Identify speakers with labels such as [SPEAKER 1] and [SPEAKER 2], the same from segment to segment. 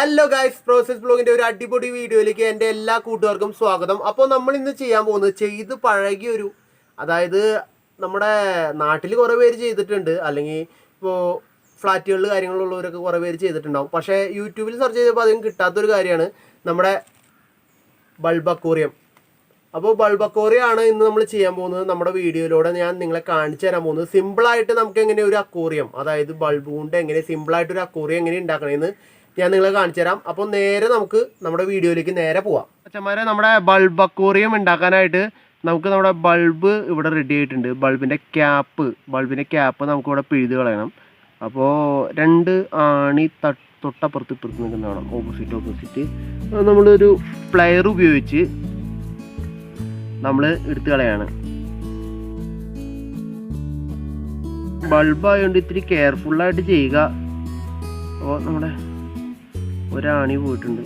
[SPEAKER 1] Hello guys, process ബ്ലോഗിന്റെ ഒരു അടിപൊളി വീഡിയോയിലേക്ക് എൻ്റെ എല്ലാ കൂട്ടുകാർക്കും സ്വാഗതം. അപ്പോൾ നമ്മൾ ഇന്ന് ചെയ്യാൻ പോകുന്നത് ചെയ്ത് പഴകിയൊരു, അതായത് നമ്മുടെ നാട്ടിൽ കുറേ പേര് ചെയ്തിട്ടുണ്ട്, അല്ലെങ്കിൽ ഇപ്പോൾ ഫ്ലാറ്റുകളിൽ കാര്യങ്ങളുള്ളവരൊക്കെ കുറേ പേര് ചെയ്തിട്ടുണ്ടാവും. പക്ഷേ യൂട്യൂബിൽ സെർച്ച് ചെയ്തപ്പോൾ അധികം കിട്ടാത്തൊരു കാര്യമാണ് നമ്മുടെ ബൾബ് അക്വേറിയം. അപ്പോൾ ബൾബ് അക്വേറിയമാണ് ഇന്ന് നമ്മൾ ചെയ്യാൻ പോകുന്നത്. നമ്മുടെ വീഡിയോയിലൂടെ ഞാൻ നിങ്ങളെ കാണിച്ചു തരാൻ പോകുന്നത് സിമ്പിളായിട്ട് നമുക്ക് എങ്ങനെ ഒരു അക്വേറിയം, അതായത് ബൾബ് കൊണ്ട് എങ്ങനെ സിമ്പിളായിട്ടൊരു അക്വേറിയം എങ്ങനെ ഉണ്ടാക്കണമെന്ന് ഞാൻ നിങ്ങളെ കാണിച്ചു തരാം. അപ്പോൾ നേരെ നമുക്ക് നമ്മുടെ വീഡിയോയിലേക്ക് നേരെ പോവാം. അച്ഛന്മാരെ, നമ്മുടെ ബൾബ് അക്വേറിയം ഉണ്ടാക്കാനായിട്ട് നമുക്ക് നമ്മുടെ ബൾബ് ഇവിടെ റെഡി ആയിട്ടുണ്ട്. ബൾബിൻ്റെ ക്യാപ്പ് നമുക്കിവിടെ പിഴുത് കളയണം. അപ്പോൾ രണ്ട് ആണി തൊട്ടപ്പുറത്ത് ഇപ്പുറത്ത് നിൽക്കുന്ന വേണം, ഓപ്പോസിറ്റ് നമ്മളൊരു പ്ലെയർ ഉപയോഗിച്ച് നമ്മൾ എടുത്ത് കളയാണ്. ബൾബായതുകൊണ്ട് ഇത്തിരി കെയർഫുള്ളായിട്ട് ചെയ്യുക. അപ്പോൾ നമ്മുടെ ഒരാണി പോയിട്ടുണ്ട്,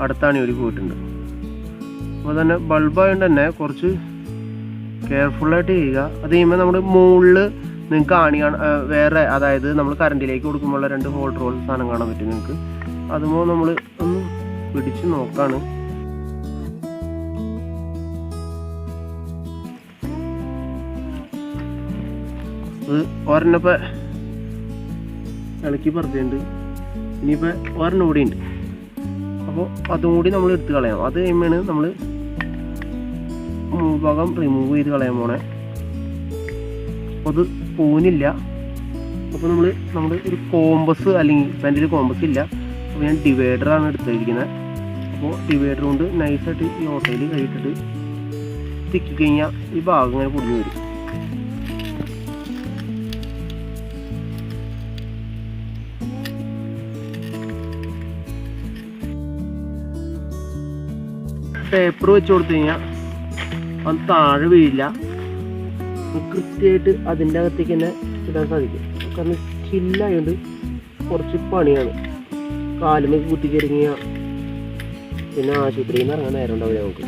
[SPEAKER 1] അടുത്താണി കൂടി പോയിട്ടുണ്ട്. അപ്പോൾ തന്നെ ബൾബായതുകൊണ്ട് തന്നെ കുറച്ച് കെയർഫുള്ളായിട്ട് ചെയ്യുക. അത് കഴിയുമ്പോൾ നമ്മുടെ മുകളിൽ നിങ്ങൾക്ക് ആണി വേറെ, അതായത് നമ്മൾ കറണ്ടിലേക്ക് കൊടുക്കുമ്പോൾ 2 ഹോൾഡർ പോലെ സാധനം കാണാൻ പറ്റും നിങ്ങൾക്ക്. അതുമ്പോൾ നമ്മൾ ഒന്ന് പിടിച്ച് നോക്കാണ്. അത് ഒരെണ്ണപ്പോൾ ഇളക്കി പറിച്ചിട്ടുണ്ട്, ഇനിയിപ്പോൾ ഒരെണ്ണം കൂടി ഉണ്ട്. അപ്പോൾ അതും കൂടി നമ്മൾ എടുത്ത് കളയാം. അത് കഴിയുമ്പോഴാണ് നമ്മൾ ഭാഗം റിമൂവ് ചെയ്ത് കളയാൻ പോണേ. അപ്പോൾ അത് പോകുന്നില്ല. അപ്പോൾ നമ്മൾ ഒരു കോമ്പസ്, അല്ലെങ്കിൽ ഇപ്പം എൻ്റെ ഒരു കോമ്പസ് ഇല്ല, അപ്പോൾ ഞാൻ ഡിവൈഡറാണ് എടുത്തിരിക്കുന്നത്. അപ്പോൾ ഡിവൈഡർ കൊണ്ട് നൈസായിട്ട് ഈ ഓട്ടയിൽ കഴിച്ചിട്ട് തിക്കി കഴിഞ്ഞാൽ ഈ ഭാഗം ഇങ്ങനെ പൊടിഞ്ഞു വരും. പേപ്പർ വെച്ച് കൊടുത്തു കഴിഞ്ഞാൽ അത് താഴെ വീഴില്ല, കൃത്യമായിട്ട് അതിൻ്റെ അകത്തേക്ക് തന്നെ ഇടാൻ സാധിക്കും. കാരണം ചില്ലായതുകൊണ്ട് കുറച്ച് പണിയാണ്. കാലുമൊക്കെ കുത്തിക്കരിഞ്ഞാൽ പിന്നെ ആശുപത്രിയിൽ നിന്ന് ഇറങ്ങാൻ നേരം ഉണ്ടാവില്ല നമുക്ക്.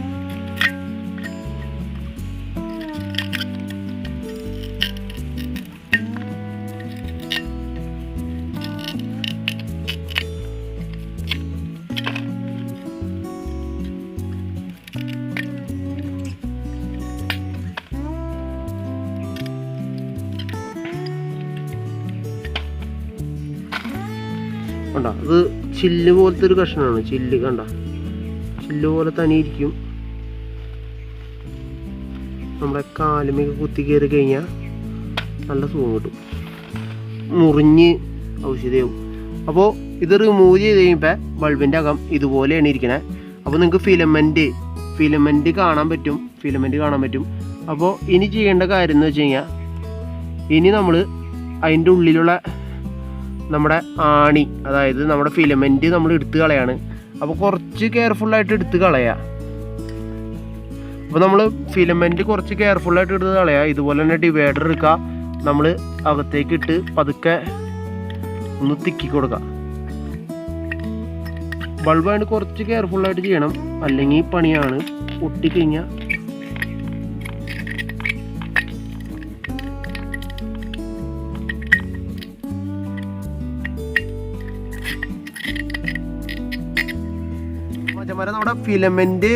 [SPEAKER 1] കണ്ട, അത് ചില്ല് പോലത്തെ ഒരു കഷ്ണമാണ്. ചില്ല് കണ്ട, ചില്ല് പോലെ തന്നെ ഇരിക്കും. നമ്മുടെ കാലുമൊക്കെ കുത്തി കയറി കഴിഞ്ഞാൽ നല്ല സുഖം കിട്ടും, മുറിഞ്ഞ് ഔഷധയാവും. അപ്പോൾ ഇത് റിമൂവ് ചെയ്ത് കഴിയുമ്പോൾ ബൾബിൻ്റെ അകം ഇതുപോലെയാണ് ഇരിക്കണേ. അപ്പോൾ നിങ്ങൾക്ക് ഫിലമെൻറ്റ് കാണാൻ പറ്റും. അപ്പോൾ ഇനി ചെയ്യേണ്ട കാര്യം എന്ന് വെച്ച് കഴിഞ്ഞാൽ, ഇനി നമ്മൾ അതിൻ്റെ ഉള്ളിലുള്ള നമ്മുടെ ആണി, അതായത് നമ്മുടെ ഫിലമെൻറ്റ് നമ്മൾ എടുത്ത് കളയാണ്. അപ്പോൾ കുറച്ച് കെയർഫുള്ളായിട്ട് എടുത്ത് കളയുക. അപ്പോൾ നമ്മൾ ഫിലമെൻറ്റ് കുറച്ച് കെയർഫുള്ളായിട്ട് എടുത്ത് കളയുക. ഇതുപോലെ തന്നെ ഡിവൈഡർ എടുക്കുക, നമ്മൾ അകത്തേക്ക് ഇട്ട് പതുക്കെ ഒന്ന് തിക്കി കൊടുക്കുക. ബൾബായിട്ട് കുറച്ച് കെയർഫുള്ളായിട്ട് ചെയ്യണം, അല്ലെങ്കിൽ പണിയാണ്. പൊട്ടിക്കഴിഞ്ഞാൽ നമ്മുടെ ഫിലമെൻറ്റ്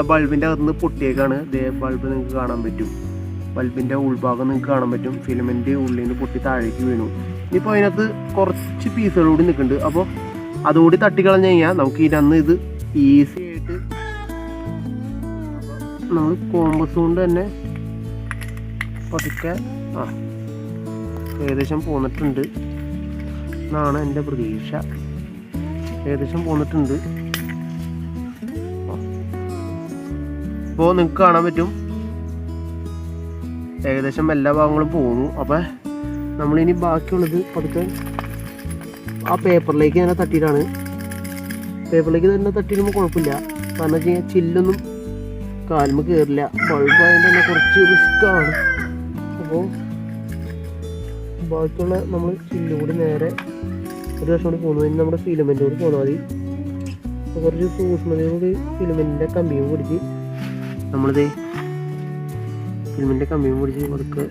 [SPEAKER 1] ബൾബിൻ്റെ അകത്ത് നിന്ന് പൊട്ടിയേക്കാണ്. ബൾബ് നിങ്ങൾക്ക് കാണാൻ പറ്റും, ബൾബിൻ്റെ ഉൾഭാഗം നിങ്ങൾക്ക് കാണാൻ പറ്റും. ഫിലമെൻറ്റ് ഉള്ളിൽ നിന്ന് പൊട്ടി താഴേക്ക് വീണു. ഇപ്പോൾ അതിനകത്ത് കുറച്ച് പീസുകൾ കൂടി നിൽക്കുന്നുണ്ട്. അപ്പോൾ അതുകൂടി തട്ടിക്കളഞ്ഞ് കഴിഞ്ഞാൽ നമുക്ക് ഇതിനന്ന് ഇത് ഈസി ആയിട്ട് നമ്മൾ കോമ്പസ് കൊണ്ട് തന്നെ പതുക്കെ ഏകദേശം പോന്നിട്ടുണ്ട് എന്നാണ് എൻ്റെ പ്രതീക്ഷ. ഏകദേശം പോന്നിട്ടുണ്ട്. ഇപ്പോൾ നിങ്ങൾക്ക് കാണാൻ പറ്റും ഏകദേശം എല്ലാ ഭാഗങ്ങളും പോകുന്നു. അപ്പോൾ നമ്മളിനി ബാക്കിയുള്ളത് പതുക്കെ ആ പേപ്പറിലേക്ക് തന്നെ തട്ടിയിട്ടാണ്. പേപ്പറിലേക്ക് തന്നെ തട്ടിയിടുമ്പോൾ കുഴപ്പമില്ല, കാരണം വെച്ച് കഴിഞ്ഞാൽ ചില്ലൊന്നും കാലുമ്പോൾ കയറില്ല. ബൾബായതുകൊണ്ട് തന്നെ കുറച്ച് റിസ്ക്കാണ്. അപ്പോൾ ബാക്കിയുള്ള നമ്മൾ ചില്ലും കൂടി നേരെ ഒരു വർഷം കൂടി പോകുന്നു. ഇനി നമ്മുടെ ഫിലമെൻ്റ് കൂടി പോന്നാൽ മതി. കുറച്ച് സൂക്ഷ്മതയോട് ഫിലമെൻറ്റിൻ്റെ കമ്പിയും പിടിച്ച് നമ്മളിത് ഫിലമെൻ്റ് കമ്പിയും പിടിച്ച് കൊടുക്കുക.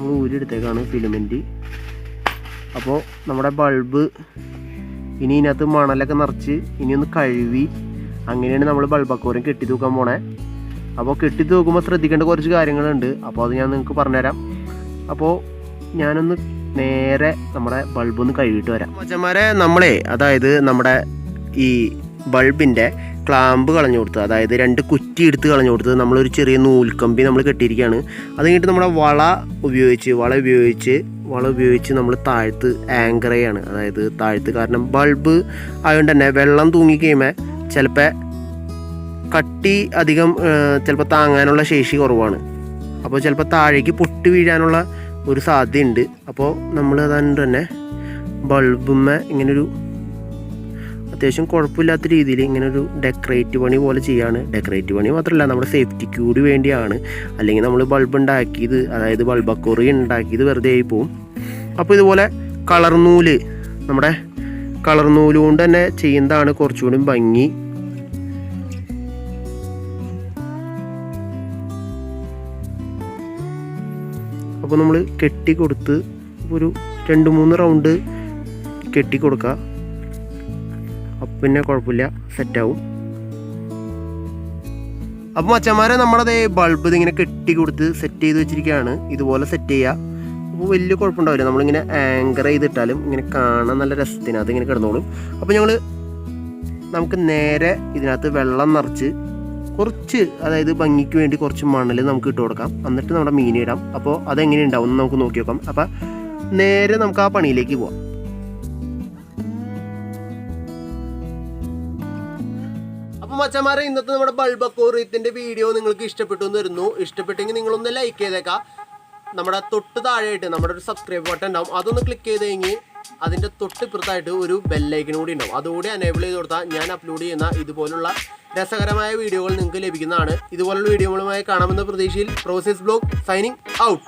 [SPEAKER 1] നമ്മൾ ഊരിയെടുത്തേക്കാണ് ഫിലമെൻറ്റ്. അപ്പോൾ നമ്മുടെ ബൾബ് ഇനി ഇതിനകത്ത് മണലൊക്കെ നിറച്ച് ഇനി ഒന്ന് കഴുകി അങ്ങനെയാണ് നമ്മൾ ബൾബ് അക്വാറിയം കെട്ടി തൂക്കാൻ പോണേ. അപ്പോൾ കെട്ടി തൂക്കുമ്പോൾ ശ്രദ്ധിക്കേണ്ട കുറച്ച് കാര്യങ്ങളുണ്ട്. അപ്പോൾ അത് ഞാൻ നിങ്ങൾക്ക് പറഞ്ഞുതരാം. അപ്പോൾ ഞാനൊന്ന് നേരെ നമ്മുടെ ബൾബ് ഒന്ന് കഴുകിയിട്ട് വരാം. മച്ചന്മാരെ, നമ്മളെ അതായത് നമ്മുടെ ഈ ബൾബിൻ്റെ ക്ലാമ്പ് കളഞ്ഞു കൊടുത്ത്, അതായത് 2 കുറ്റി എടുത്ത് കളഞ്ഞു കൊടുത്ത് നമ്മളൊരു ചെറിയ നൂൽക്കമ്പി നമ്മൾ കെട്ടിയിരിക്കുകയാണ്. അത് കഴിഞ്ഞിട്ട് നമ്മുടെ വള ഉപയോഗിച്ച് നമ്മൾ താഴ്ത്ത് ആങ്കർ ചെയ്യാണ്. അതായത് താഴ്ത്ത്, കാരണം ബൾബ് ആയതുകൊണ്ട് തന്നെ വെള്ളം തൂങ്ങിക്കഴിയുമ്പോൾ ചിലപ്പോൾ കട്ടി അധികം ചിലപ്പോൾ താങ്ങാനുള്ള ശേഷി കുറവാണ്. അപ്പോൾ ചിലപ്പോൾ താഴേക്ക് പൊട്ടി വീഴാനുള്ള ഒരു സാധ്യതയുണ്ട്. അപ്പോൾ നമ്മൾ അതുകൊണ്ട് തന്നെ ബൾബുമ്മ ഇങ്ങനൊരു അത്യാവശ്യം കുഴപ്പമില്ലാത്ത രീതിയിൽ ഇങ്ങനൊരു ഡെക്കറേറ്റ് പണി പോലെ ചെയ്യാണ്. ഡെക്കറേറ്റ് പണി മാത്രമല്ല, നമ്മുടെ സേഫ്റ്റിക്ക് കൂടി വേണ്ടിയാണ്. അല്ലെങ്കിൽ നമ്മൾ ബൾബ് ഉണ്ടാക്കിയത്, അതായത് ബൾബ് അക്വാറിയം ഉണ്ടാക്കിയത് വെറുതെ ആയി പോവും. അപ്പോൾ ഇതുപോലെ നമ്മുടെ കളർ നൂല് കൊണ്ട് തന്നെ ചെയ്യുന്നതാണ് കുറച്ചുകൂടി ഭംഗി. അപ്പോൾ നമ്മൾ കെട്ടി കൊടുത്ത് ഒരു 2-3 റൗണ്ട് കെട്ടി കൊടുക്കുക. അപ്പം പിന്നെ കുഴപ്പമില്ല, സെറ്റാവും. അപ്പോൾ മച്ചന്മാരെ, നമ്മളത് ബൾബ് ഇതിങ്ങനെ കെട്ടി കൊടുത്ത് സെറ്റ് ചെയ്ത് വെച്ചിരിക്കുകയാണ്. ഇതുപോലെ സെറ്റ് ചെയ്യുക. അപ്പോൾ വലിയ കുഴപ്പമുണ്ടാവില്ല. നമ്മളിങ്ങനെ ആങ്കർ ചെയ്തിട്ടാലും ഇങ്ങനെ കാണാൻ നല്ല രസത്തിന് അതിങ്ങനെ കിടന്നോളും. അപ്പോൾ നമുക്ക് നേരെ ഇതിനകത്ത് വെള്ളം നിറച്ച് കുറച്ച്, അതായത് ഭംഗിക്ക് വേണ്ടി കുറച്ച് മണൽ നമുക്ക് ഇട്ട് കൊടുക്കാം. എന്നിട്ട് നമ്മുടെ മീൻ ഇടാം. അപ്പോൾ അതെങ്ങനെ ഉണ്ടാവും എന്ന് നമുക്ക് നോക്കി നോക്കാം. അപ്പോൾ നേരെ നമുക്ക് ആ പണിയിലേക്ക് പോവാം. അപ്പോൾ മച്ചന്മാരെ, ഇന്നത്തെ നമ്മുടെ ബൾബ് അക്വാറിയത്തിൻ്റെ വീഡിയോ നിങ്ങൾക്ക് ഇഷ്ടപ്പെട്ടു എന്ന് വരുന്നു. ഇഷ്ടപ്പെട്ടെങ്കിൽ നിങ്ങളൊന്ന് ലൈക്ക് ചെയ്തേക്കാം. നമ്മുടെ തൊട്ട് താഴെയായിട്ട് നമ്മുടെ ഒരു സബ്സ്ക്രൈബ് ബട്ടൺ ഉണ്ടാവും. അതൊന്ന് ക്ലിക്ക് ചെയ്ത് കഴിഞ്ഞ് അതിൻ്റെ തൊട്ടിപ്പുറത്തായിട്ട് ഒരു ബെല്ലൈക്കനും കൂടി ഉണ്ടാവും. അതുകൂടി എനേബിൾ ചെയ്ത് കൊടുത്താൽ ഞാൻ അപ്ലോഡ് ചെയ്യുന്ന ഇതുപോലുള്ള രസകരമായ വീഡിയോകൾ നിങ്ങൾക്ക് ലഭിക്കുന്നതാണ്. ഇതുപോലുള്ള വീഡിയോകളുമായി കാണാമെന്ന പ്രതീക്ഷയിൽ പ്രോസസ് ബ്ലോഗ് സൈനിങ് ഔട്ട്.